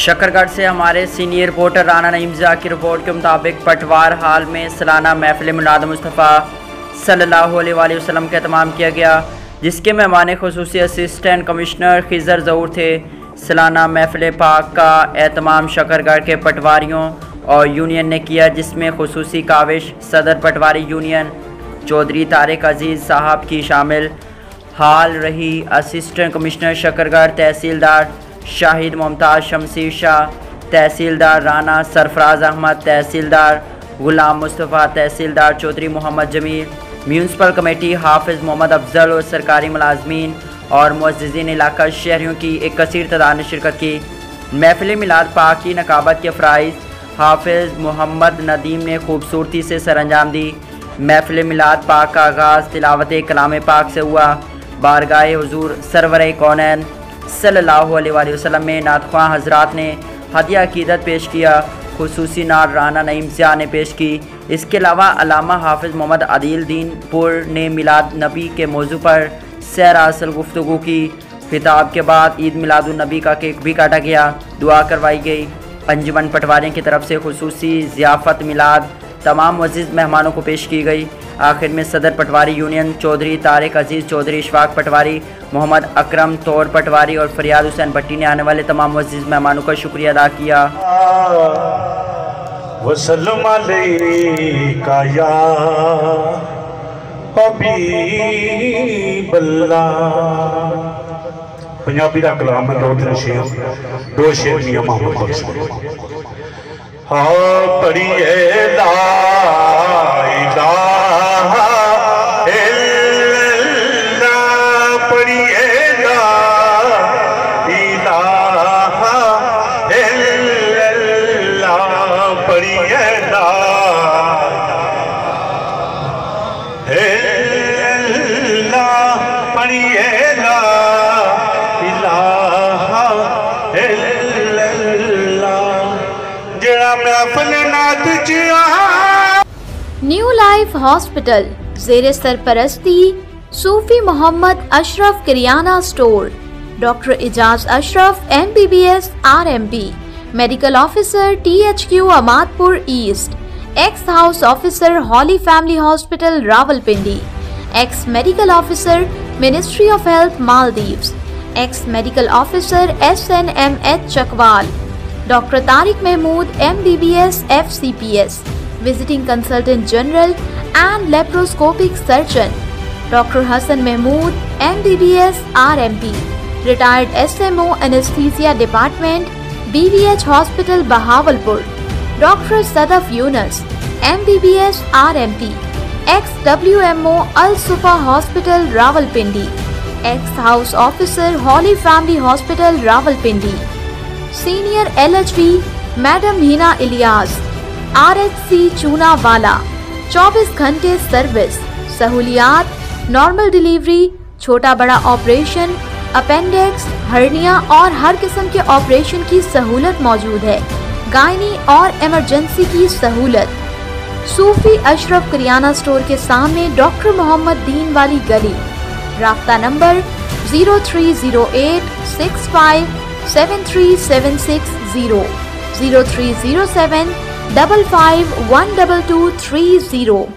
शकरगढ़ से हमारे senior reporter Rana नईमजा की रिपोर्ट के मुताबिक पटवार हाल में सालाना महफिल मिलाद मुस्तफ़ा सल्लल्लाहु अलैहि वसल्लम का एहतमाम किया गया, जिसके मेहमान खुसूसी असिस्टेंट कमिश्नर खिज़र ज़हूर थे। सालाना महफिल पाक का एहतमाम शकरगढ़ के पटवारियों और यूनियन ने किया, जिसमें खुसूसी काविश सदर पटवारी यूनियन चौधरी तारिक अजीज़ साहब की शामिल हाल रही। असिस्टेंट कमिश्नर शकरगढ़ तहसीलदार शाहिद मुमताज़ शमसीर शाह, तहसीलदार राना सरफराज अहमद, तहसीलदार गुलाम मुस्तफ़ा, तहसीलदार चौधरी मोहम्मद जमील, म्यूनसिपल कमेटी हाफिज़ मोहम्मद अफजल और सरकारी मुलाजमीन और मुअज़्ज़िज़ीन इलाका शहरियों की एक कसीर तादाद ने शिरकत की। महफिल मिलाद पाक की नकाबत के फ़राइज़ हाफिज़ मोहम्मद नदीम ने खूबसूरती से सरअंजाम दी। महफिल मिलाद पाक का आगाज़ तिलावत कलाम पाक से हुआ। बारगाह हुज़ूर सरवर कौनैन सल्लल्लाहु अलैहि वसल्लम में नातख्वां हज़रात ने हदिया अक़ीदत पेश किया। खुसूसी नात राना नईमजा ने पेश की। इसके अलावा अल्लामा हाफिज़ मोहम्मद आदिल दीन पुर ने मिलाद नबी के मौजू पर सैर असल गुफ्तगू की। खिताब के बाद ईद मिलादुन नबी का केक भी काटा गया, दुआ करवाई गई। अंजुमन पटवारियों की तरफ से खुसूसी ज़ियाफ़त मिलाद तमाम मुअज़्ज़िज़ मेहमानों को पेश की गई। आखिर में सदर पटवारी यूनियन चौधरी तारिक अजीज़, चौधरी इशफाक पटवारी, मोहम्मद अकरम तौर पटवारी और फरियाद हुसैन भट्टी ने आने वाले तमाम मुअज़्ज़िज़ मेहमानों का शुक्रिया अदा किया। वसल्लम अलैका या हबीबल्लाह। पंजाबी का कलाम है, दो शेर मियां मोहम्मद बख्श। हाँ पढ़िए ला इलाहा इल्लल्लाह, पढ़िए ला इलाहा इल्लल्लाह, पढ़िए ला इल्लल्लाह, पढ़िए ला इलाहा इल्लल्लाह। जड़ा महफिल नात च न्यू लाइफ हॉस्पिटल ज़ेरे सरपरस्ती Sufi Mohammad Ashraf kiryana store, doctor Ijaz Ashraf MBBS RMP, medical officer THQ Ahmadpur east, ex house officer holy family hospital Rawalpindi, ex medical officer ministry of health Maldives, ex medical officer SNMH Chakwal, doctor Tariq Mahmood MBBS FCPS, visiting consultant general and laparoscopic surgeon, doctor Hassan Mahmood MBBS RMP, retired SMO anaesthesia department BVH hospital Bahawalpur, doctor Sadaf Younas MBBS RMP, ex WMO अल सुफा hospital Rawalpindi, ex house officer holy family hospital Rawalpindi, senior LHV madam Heena Ilyas RHC Chunawala, 24 घंटे service, सहूलियात normal delivery, छोटा बड़ा operation, appendix, hernia और हर किस्म के operation की सहूलत मौजूद है। गायनी और इमरजेंसी की सहूलत। सूफी अशरफ किरियाना स्टोर के सामने डॉक्टर मोहम्मद दीन वाली गली। राब्ता नंबर 0308657370, 030755122230।